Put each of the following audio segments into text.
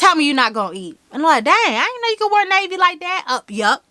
Tell me you're not gonna eat. And I'm like, dang, I didn't know you could wear navy like that. Yup.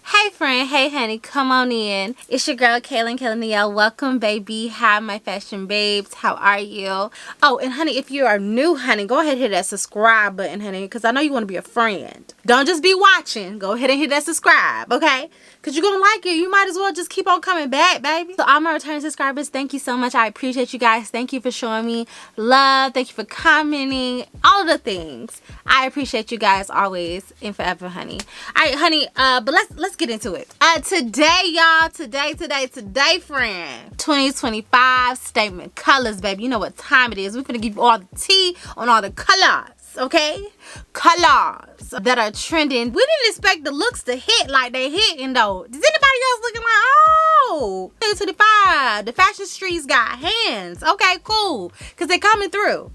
Hey friend, hey honey, come on in. It's your girl Kaylin Neo. Welcome baby. Hi my fashion babes. How are you? Oh, and honey, if you are new, honey, go ahead and hit that subscribe button, honey, because I know you want to be a friend. Don't just be watching. Go ahead and hit that subscribe, okay? Because you're going to like it. You might as well just keep on coming back, baby. So all my returning subscribers, thank you so much. I appreciate you guys. Thank you for showing me love. Thank you for commenting. All of the things. I appreciate you guys always and forever, honey. All right, honey, but let's get into it. Today, y'all, today, friend, 2025 statement colors, baby. You know what time it is. We're gonna give you all the tea on all the colors, okay? Colors that are trending. We didn't expect the looks to hit like they hitting though. Is anybody else looking like, oh, 2025, the fashion streets got hands? Okay, cool, because they're coming through.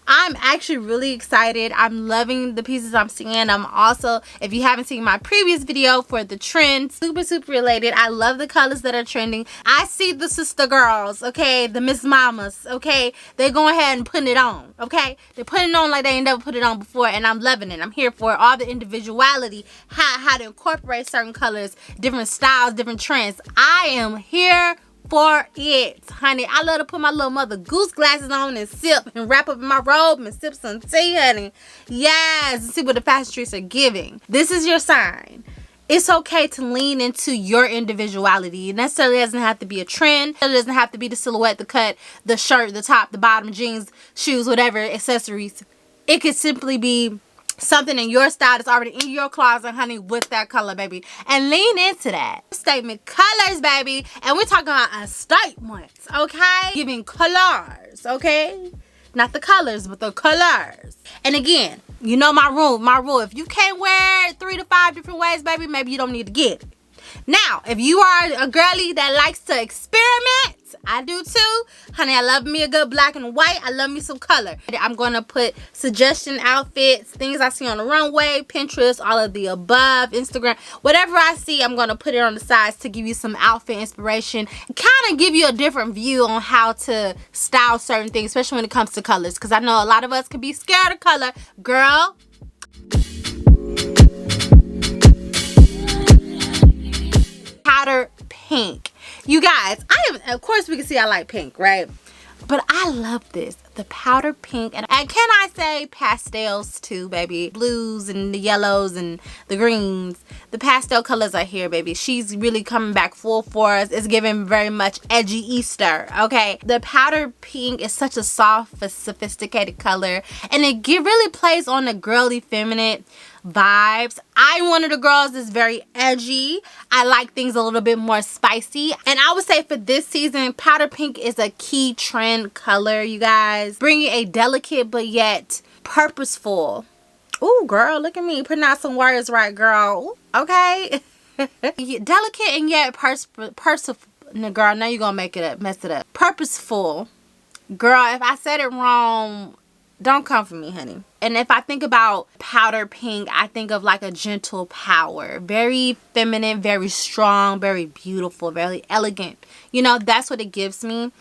I'm actually really excited. I'm loving the pieces I'm seeing. I'm also, if you haven't seen my previous video for the trend, super related. I love the colors that are trending. I see the sister girls, okay, the Miss Mamas, okay, they go ahead and putting it on, okay, they're putting it on like they ain't never put it on before, and I'm loving it. I'm here for it. All the individuality, how to incorporate certain colors, different styles, different trends. I am here for it, honey. I love to put my little mother goose glasses on and sip and wrap up in my robe and sip some tea, honey. Yes, and see what the fashion streets are giving. This is your sign. It's okay to lean into your individuality. It necessarily doesn't have to be a trend. It doesn't have to be the silhouette, the cut, the shirt, the top, the bottom, jeans, shoes, whatever, accessories. It could simply be something in your style that's already in your closet, honey, with that color, baby. And lean into that. Statement colors, baby. And we're talking about a statement, okay? Giving colors, okay? Not the colors, but the colors. And again, you know my rule. If you can't wear it 3 to 5 different ways, baby, maybe you don't need to get it. Now, if you are a girly that likes to experiment, I do too, honey. I love me a good black and white. I love me some color. I'm going to put suggestion outfits, things I see on the runway, Pinterest, all of the above, Instagram, whatever I see, I'm going to put it on the sides to give you some outfit inspiration, kind of give you a different view on how to style certain things, especially when it comes to colors, because I know a lot of us can be scared of color. Girl, powder pink. You guys, of course we can see I like pink, right? But I love this, the powder pink, and can I say pastels too, baby? Blues and the yellows and the greens. The pastel colors are here, baby. She's really coming back full force. It's giving very much edgy Easter, okay? The powder pink is such a soft, sophisticated color, and it really plays on the girly, feminine vibes. I'm one of the girls that's very edgy. I like things a little bit more spicy, and I would say for this season, powder pink is a key trend color, you guys. Bringing a delicate but yet purposeful. Ooh, girl, look at me putting out some words right, girl. Ooh, okay. Delicate and yet purposeful. Girl, now you're gonna mess it up. Purposeful. Girl, if I said it wrong, don't come for me, honey. And if I think about powder pink, I think of like a gentle power. Very feminine, very strong, very beautiful, very elegant. You know, that's what it gives me.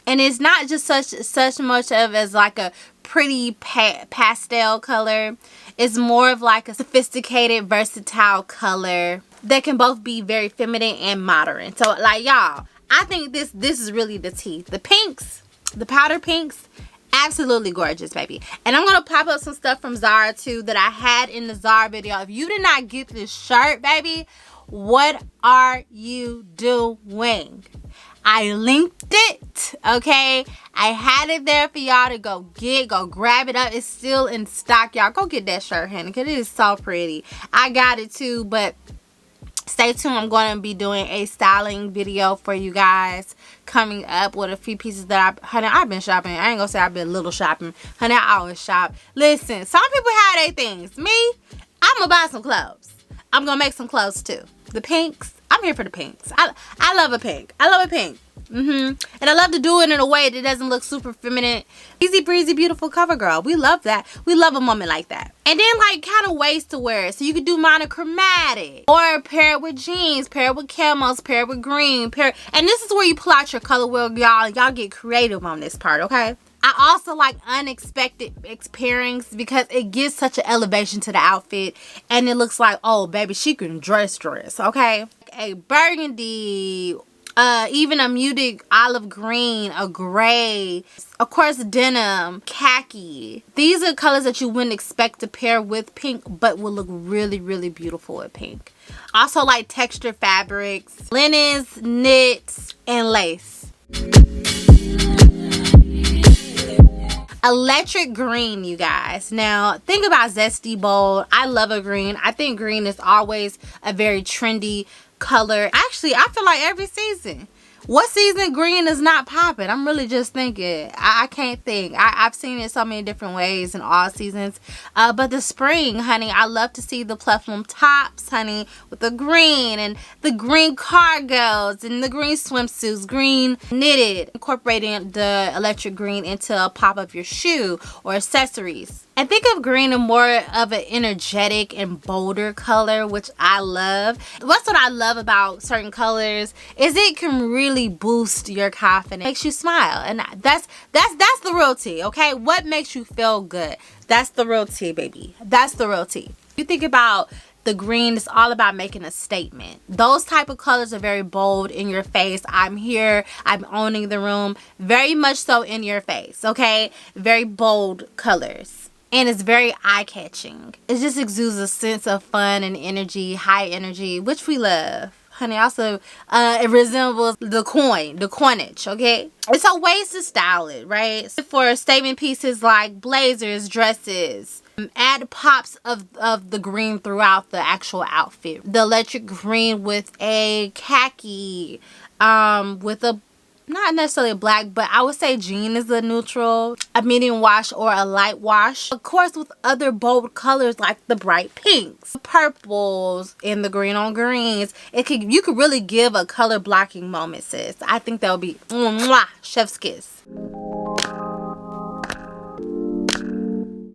And it's not just such much of as like a pretty pastel color. It's more of like a sophisticated, versatile color that can both be very feminine and modern. So like, y'all, I think this is really the tea. The pinks, the powder pinks, absolutely gorgeous, baby. And I'm gonna pop up some stuff from Zara too that I had in the Zara video. If you did not get this shirt, baby, what are you doing? I linked it, okay? I had it there for y'all to go grab it up. It's still in stock, y'all. Go get that shirt, honey, because it is so pretty. I got it too, but stay tuned. I'm going to be doing a styling video for you guys coming up with a few pieces that I've been shopping. I ain't gonna say I've been little shopping. Honey, I always shop. Listen, some people have their things. Me, I'm gonna buy some clothes. I'm gonna make some clothes too. The pinks, I I'm here for the pinks. I love a pink. I love a pink. And I love to do it in a way that doesn't look super feminine. Easy breezy, beautiful cover girl. We love that. We love a moment like that. And then like kind of ways to wear it. So you could do monochromatic or pair it with jeans, pair it with camos, pair it with green, and this is where you pull out your color wheel, y'all. Y'all get creative on this part, okay? I also like unexpected pairings because it gives such an elevation to the outfit and it looks like, oh baby, she can dress, okay? A burgundy, even a muted olive green, a gray, of course denim, khaki. These are colors that you wouldn't expect to pair with pink but will look really, really beautiful with pink. Also like textured fabrics, linens, knits, and lace. Electric green, you guys. Now think about zesty bold. I love a green. I think green is always a very trendy color. Actually, I feel like every season. What season green is not popping? I'm really just thinking. I can't think. I've seen it so many different ways in all seasons. But the spring, honey, I love to see the platform tops, honey, with the green and the green cargos and the green swimsuits, green knitted, incorporating the electric green into a pop of your shoe or accessories. And think of green as more of an energetic and bolder color, which I love. What's what I love about certain colors is it can really boost your confidence, makes you smile, and that's the real tea, okay? What makes you feel good? That's the real tea, baby. That's the real tea. You think about the green, it's all about making a statement. Those type of colors are very bold, in your face. I'm here, I'm owning the room, very much so in your face, okay? Very bold colors. And it's very eye-catching. It just exudes a sense of fun and energy, high energy, which we love. Honey, also, it resembles the coinage, okay? It's a ways to style it, right? For statement pieces like blazers, dresses, add pops of the green throughout the actual outfit. The electric green with a khaki, with a not necessarily a black, but I would say jean is a neutral, a medium wash or a light wash. Of course, with other bold colors like the bright pinks, purples, and the green on greens. You could really give a color blocking moment, sis. I think that would be mwah, chef's kiss.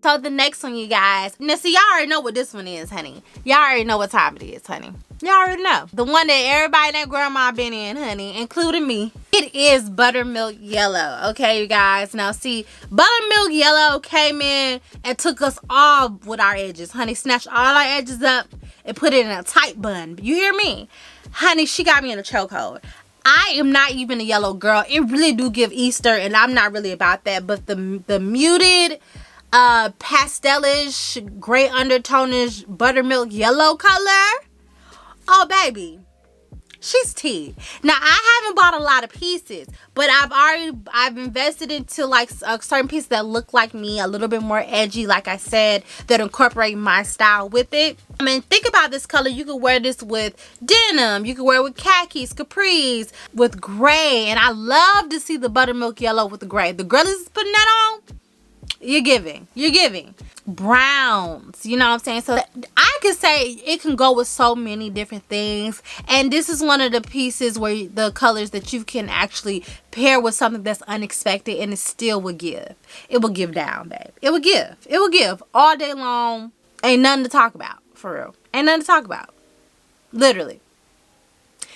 So the next one, you guys. Now, see, y'all already know what this one is, honey. Y'all already know what time it is, honey. Y'all already know. The one that everybody and their grandma been in, honey, including me. It is buttermilk yellow, okay, you guys? Now, see, buttermilk yellow came in and took us all with our edges, honey. Snatched all our edges up and put it in a tight bun. You hear me? Honey, she got me in a chokehold. I am not even a yellow girl. It really do give Easter, and I'm not really about that. But the muted, pastelish, gray undertone-ish buttermilk yellow color, oh baby, she's tea. Now I haven't bought a lot of pieces, but I've invested into like certain pieces that look like me, a little bit more edgy, like I said, that incorporate my style with it. I mean, think about this color. You could wear this with denim, you could wear it with khakis, capris, with gray, and I love to see the buttermilk yellow with the gray. The girlies is putting that on. You're giving browns, you know what I'm saying? So I could say it can go with so many different things, and this is one of the pieces where the colors that you can actually pair with something that's unexpected, and it still will give. It will give down, babe. It will give all day long. Ain't nothing to talk about, for real. Ain't nothing to talk about, literally.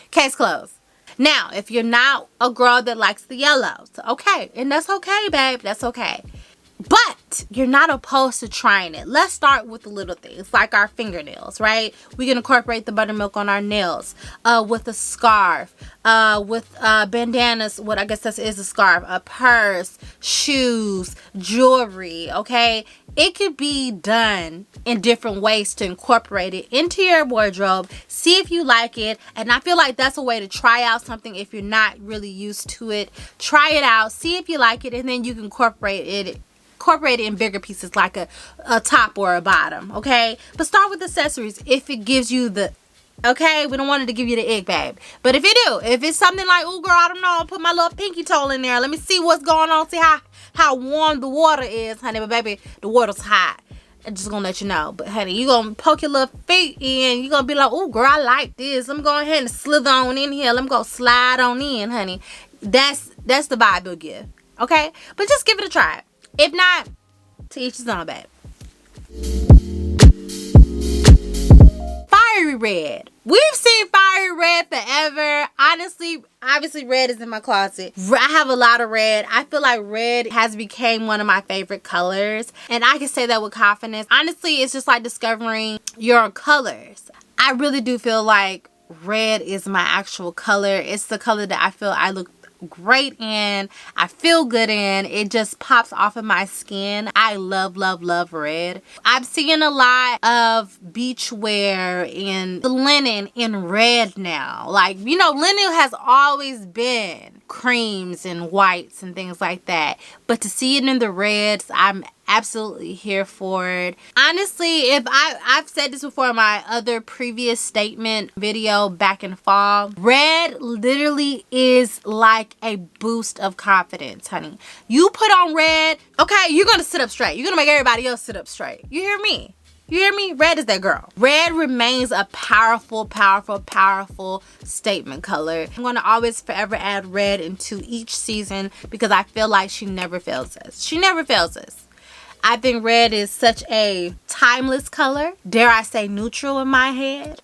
Case closed. Now, if you're not a girl that likes the yellows, okay, and that's okay, babe, that's okay. But you're not opposed to trying it. Let's start with the little things like our fingernails, right? We can incorporate the buttermilk on our nails, with a scarf, with bandanas. What I guess that is a scarf, a purse, shoes, jewelry. Okay, it could be done in different ways to incorporate it into your wardrobe. See if you like it, and I feel like that's a way to try out something if you're not really used to it. Try it out, see if you like it, and then you can incorporate it in bigger pieces like a top or a bottom, okay? But start with accessories if it gives you the, okay? We don't want it to give you the ick, babe. But if it do, if it's something like, oh girl, I don't know, I'll put my little pinky toe in there. Let me see what's going on, see how warm the water is, honey. But baby, the water's hot. I'm just gonna let you know. But honey, you gonna poke your little feet in. You gonna be like, oh girl, I like this. Let me go ahead and slither on in here. Let me go slide on in, honey. That's the vibe you'll give. Okay? But just give it a try. If not, to each his own, babe. Fiery red. We've seen fiery red forever. Honestly, obviously red is in my closet. I have a lot of red. I feel like red has become one of my favorite colors. And I can say that with confidence. Honestly, it's just like discovering your colors. I really do feel like red is my actual color. It's the color that I feel I look great in, I feel good in. It just pops off of my skin. I love red. I'm seeing a lot of beachwear and linen in red now. Like, you know, linen has always been creams and whites and things like that, but to see it in the reds, I'm absolutely here for it. Honestly, if I've said this before in my other previous statement video back in fall, red literally is like a boost of confidence, honey. You put on red, okay, you're gonna sit up straight. You're gonna make everybody else sit up straight. You hear me? You hear me? Red is that girl. Red remains a powerful statement color. I'm going to always forever add red into each season because I feel like she never fails us. She never fails us. I think red is such a timeless color. Dare I say neutral in my head.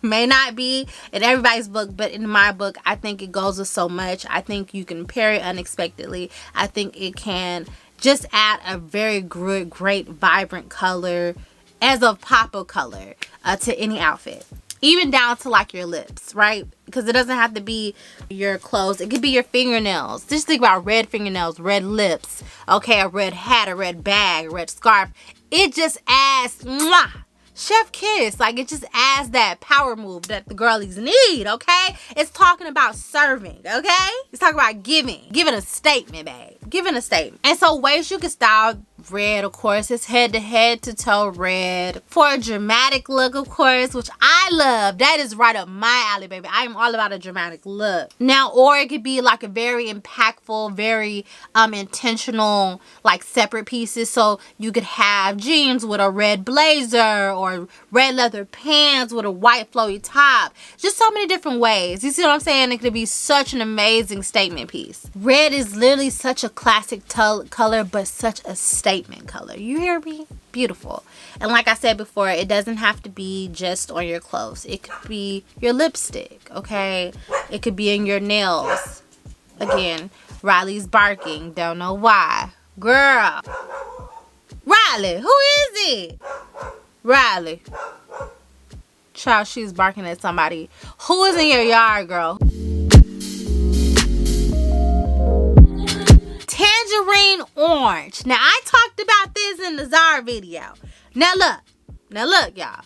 May not be in everybody's book, but in my book, I think it goes with so much. I think you can pair it unexpectedly. I think it can just add a very good, great, vibrant color as a pop of color to any outfit, even down to like your lips, right? Because it doesn't have to be your clothes. It could be your fingernails. Just think about red fingernails, red lips, okay, a red hat, a red bag, a red scarf. It just adds mwah, chef kiss. Like, it just adds that power move that the girlies need, okay? It's talking about serving, okay? It's talking about giving a statement, babe. Giving a statement. And so ways you can style red, of course, it's head to toe red. For a dramatic look, of course, which I love. That is right up my alley, baby. I am all about a dramatic look. Now, or it could be like a very impactful, very intentional, like separate pieces. So you could have jeans with a red blazer or red leather pants with a white flowy top. Just so many different ways. You see what I'm saying? It could be such an amazing statement piece. Red is literally such a classic color, but such a statement color. You hear me? Beautiful. And like I said before, it doesn't have to be just on your clothes. It could be your lipstick, okay? It could be in your nails. Again, Riley's barking. Don't know why. Girl. Riley, who is it? Riley. Child, she's barking at somebody. Who is in your yard, girl? Tangerine orange. Now, I talked about this in the Zara video. Now look, y'all.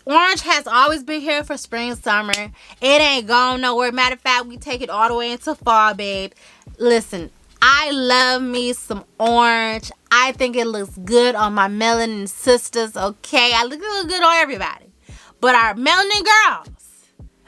Orange has always been here for spring, summer. It ain't gone nowhere. Matter of fact, we take it all the way into fall, babe. Listen, I love me some orange. I think it looks good on my melanin sisters, okay? I look good on everybody. But our melanin girls,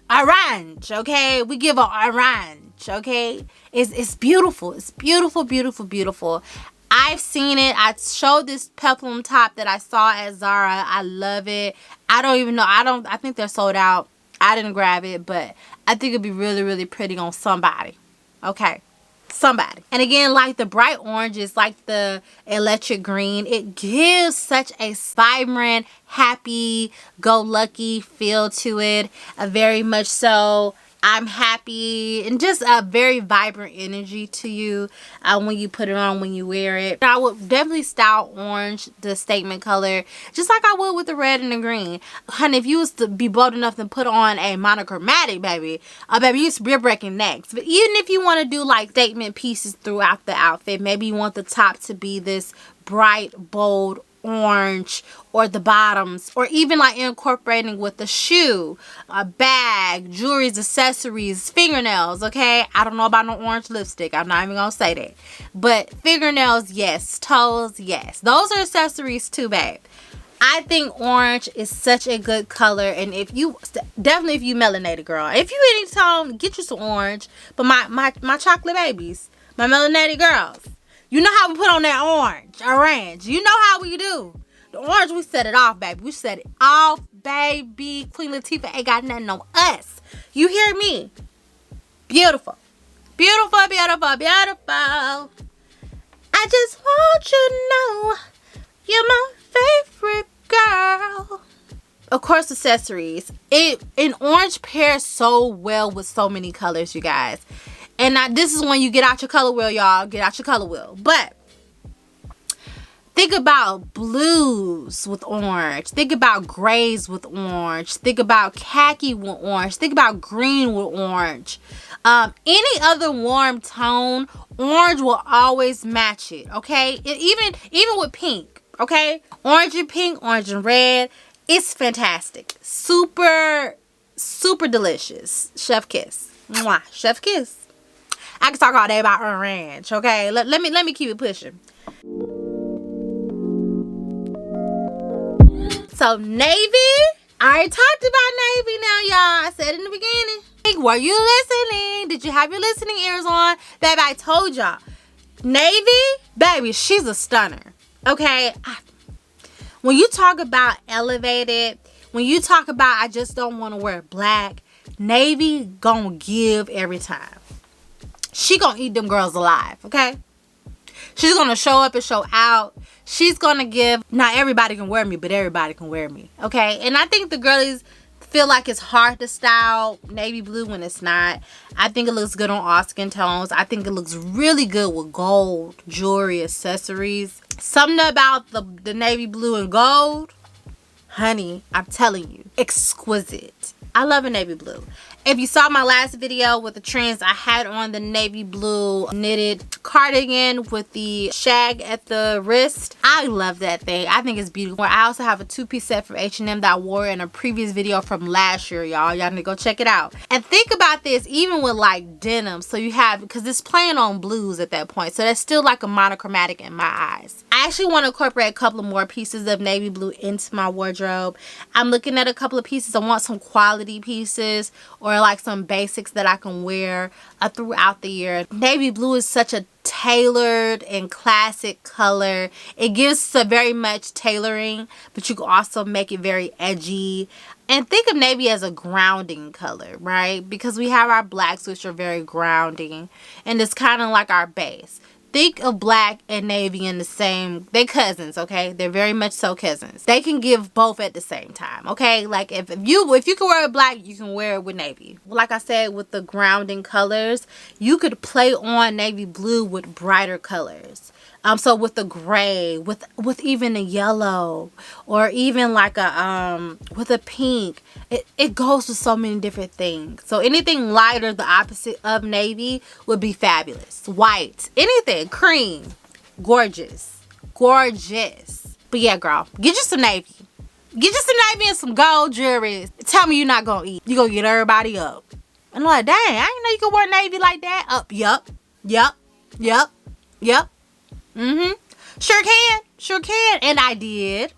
orange, okay? We give a orange, okay? It's beautiful. It's beautiful. I've seen it. I showed this peplum top that I saw at Zara. I love it. I don't even know. I think they're sold out. I didn't grab it, but I think it'd be really pretty on somebody. Okay. Somebody. And again, like the bright oranges, like the electric green, it gives such a vibrant, happy, go lucky feel to it. A very much so I'm happy, and just a very vibrant energy to you when you put it on, when you wear it. I would definitely style orange, the statement color, just like I would with the red and the green. Honey, if you was to be bold enough to put on a monochromatic, baby, you're breaking necks. But even if you want to do like statement pieces throughout the outfit, maybe you want the top to be this bright, bold orange, or the bottoms, or even like incorporating with the shoe, a bag, jewelries, accessories, fingernails, okay? I don't know about no orange lipstick. I'm not even gonna say that. But fingernails, yes. Toes, yes. Those are accessories too, babe. I think orange is such a good color, and if you melanated girl, if you any tone, get you some orange. But my chocolate babies, my melanated girls, you know how we put on that orange. You know how we do. The orange, we set it off, baby. We set it off, baby. Queen Latifah ain't got nothing on us. You hear me? Beautiful. Beautiful, beautiful, beautiful. I just want you to know you're my favorite girl. Of course, accessories. An orange pairs so well with so many colors, you guys. And this is when you get out your color wheel, y'all. Get out your color wheel. But think about blues with orange. Think about grays with orange. Think about khaki with orange. Think about green with orange. Any other warm tone, orange will always match it, okay? Even with pink, okay? Orange and pink, orange and red. It's fantastic. Super, super delicious. Chef kiss. Mwah. Chef kiss. I can talk all day about orange, okay? Let me keep it pushing. So navy, I already talked about navy now, y'all. I said in the beginning. Were you listening? Did you have your listening ears on? Baby, I told y'all. Navy, baby, she's a stunner. Okay? When you talk about elevated, when you talk about I just don't want to wear black, navy gonna give every time. She gonna eat them girls alive, okay? She's gonna show up and show out. She's gonna give, not everybody can wear me, but everybody can wear me, okay? And I think the girlies feel like it's hard to style navy blue when it's not. I think it looks good on all skin tones. I think it looks really good with gold jewelry, accessories. Something about the navy blue and gold, honey, I'm telling you, exquisite. I love a navy blue. If you saw my last video with the trends, I had on the navy blue knitted cardigan with the shag at the wrist. I love that thing. I think it's beautiful. I also have a two-piece set from H&M that I wore in a previous video from last year, y'all. Y'all need to go check it out. And think about this, even with like denim. So you have, because it's playing on blues at that point. So that's still like a monochromatic in my eyes. I actually want to incorporate a couple of more pieces of navy blue into my wardrobe. I'm looking at a couple of pieces. I want some quality pieces or like some basics that I can wear throughout the year. Navy blue is such a tailored and classic color. It gives a very much tailoring, but you can also make it very edgy. And think of navy as a grounding color, right? Because we have our blacks, which are very grounding, and it's kind of like our base. Think of black and navy in the same, they cousins, okay? They're very much so cousins. They can give both at the same time, okay? Like if you can wear it black, you can wear it with navy. Like I said, with the grounding colors, you could play on navy blue with brighter colors. So with the gray, with even a yellow, or even like a with a pink, it goes with so many different things. So anything lighter, the opposite of navy, would be fabulous. White, anything, cream, gorgeous, gorgeous. But yeah, girl, get you some navy. Get you some navy and some gold jewelry. Tell me you're not gonna eat. You gonna get everybody up. And I'm like, dang, I didn't know you could wear navy like that. Up, yup. Sure can. And I did.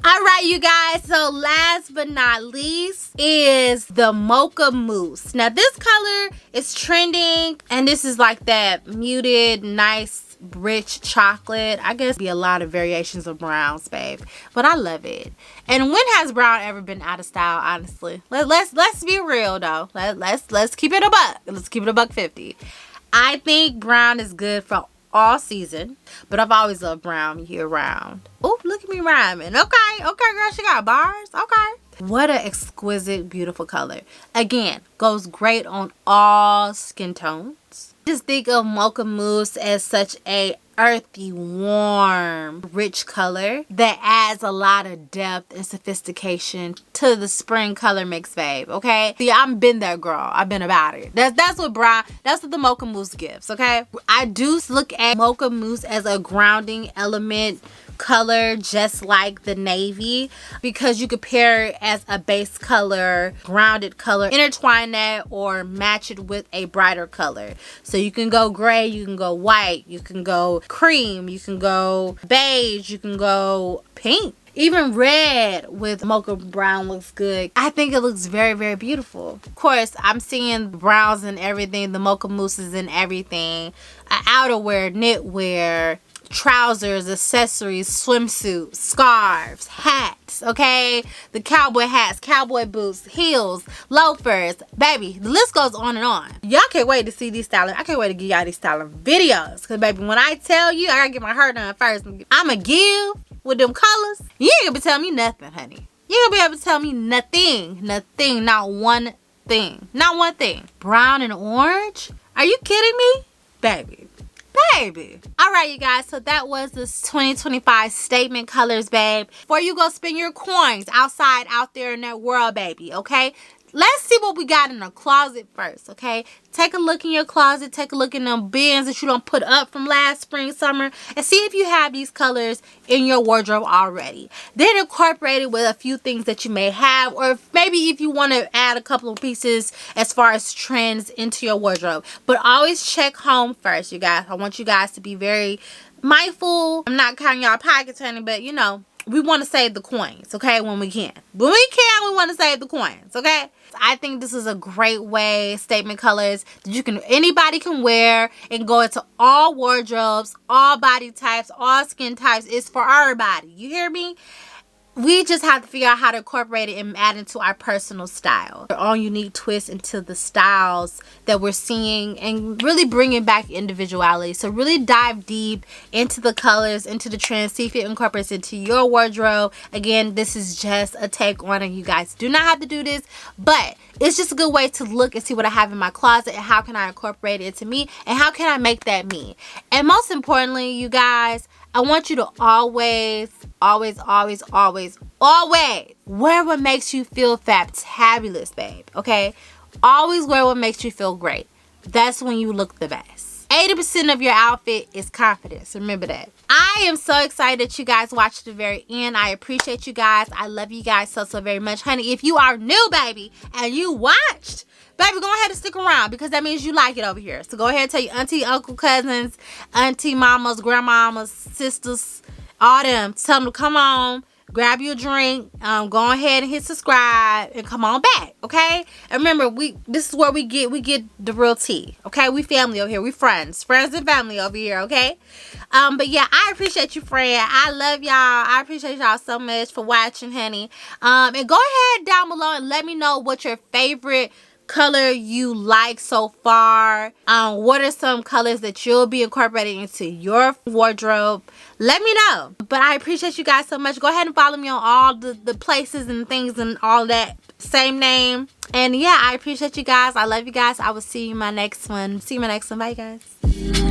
Alright, you guys, so last but not least is the Mocha Mousse. Now this color is trending, and this is like that muted, nice, rich chocolate. I guess be a lot of variations of browns, babe, but I love it. And when has brown ever been out of style, honestly? Let's be real though. Let's keep it a buck. Let's keep it a $1.50. I think brown is good for all season, but I've always loved brown year round. Oh, look at me rhyming. Okay, girl, she got bars. Okay. What an exquisite, beautiful color. Again, goes great on all skin tones. Just think of Mocha Mousse as such a earthy, warm, rich color that adds a lot of depth and sophistication to the spring color mix, babe. Okay, see, I've been there, girl. I've been about it. That's what the Mocha Mousse gives. Okay, I do look at Mocha Mousse as a grounding element color, just like the navy, because you could pair it as a base color, grounded color, intertwine that or match it with a brighter color. So you can go gray, you can go white, you can go cream, you can go beige, you can go pink. Even red with mocha brown looks good. I think it looks very, very beautiful. Of course, I'm seeing browns and everything, the mocha mousses and everything. Outerwear, knitwear, trousers, accessories, swimsuits, scarves, hats, okay? The cowboy hats, cowboy boots, heels, loafers. Baby, the list goes on and on. Y'all can't wait to see these styling. I can't wait to give y'all these styling videos. Because, baby, when I tell you, I gotta get my hair done first. I'ma give with them colors. You ain't gonna be telling me nothing, honey. You ain't gonna be able to tell me nothing. Nothing. Not one thing. Not one thing. Brown and orange? Are you kidding me? Baby. All right, you guys, so that was this 2025 statement colors, babe. Before you go spend your coins out there in that world, baby, okay? Let's see what we got in the closet first, okay? Take a look in your closet. Take a look in them bins that you don't put up from last spring, summer, and see if you have these colors in your wardrobe already. Then incorporate it with a few things that you may have, or maybe if you want to add a couple of pieces as far as trends into your wardrobe. But always check home first, you guys. I want you guys to be very mindful. I'm not counting y'all pockets, honey, but you know, we want to save the coins, okay, when we can. When we can, we want to save the coins, okay? I think this is a great way, statement colors, that anybody can wear and go into all wardrobes, all body types, all skin types. It's for everybody. You hear me? We just have to figure out how to incorporate it and add into our personal style. Our own unique twist into the styles that we're seeing and really bringing back individuality. So really dive deep into the colors, into the trends, see if it incorporates into your wardrobe. Again, this is just a take on it. You guys do not have to do this, but it's just a good way to look and see what I have in my closet and how can I incorporate it into me and how can I make that me. And most importantly, you guys, I want you to always wear what makes you feel fabulous, babe, okay? Always wear what makes you feel great. That's when you look the best. 80% of your outfit is confidence. Remember that. I am so excited that you guys watched to the very end. I appreciate you guys. I love you guys so very much. Honey, if you are new, baby, and you watched, baby, go ahead and stick around because that means you like it over here. So go ahead and tell your auntie, uncle, cousins, auntie, mamas, grandmamas, sisters, all them. Tell them to come on, grab you a drink, go ahead and hit subscribe and come on back, okay? And remember, this is where we get the real tea, okay? We family over here. We friends and family over here, okay? But yeah, I appreciate you, friend. I love y'all. I appreciate y'all so much for watching, honey. And go ahead down below and let me know what your favorite color you like so far. What are some colors that you'll be incorporating into your wardrobe? Let me know. But I appreciate you guys so much. Go ahead and follow me on all the places and things and all that, same name. And yeah, I appreciate you guys. I love you guys. I will see you in my next one. Bye, guys.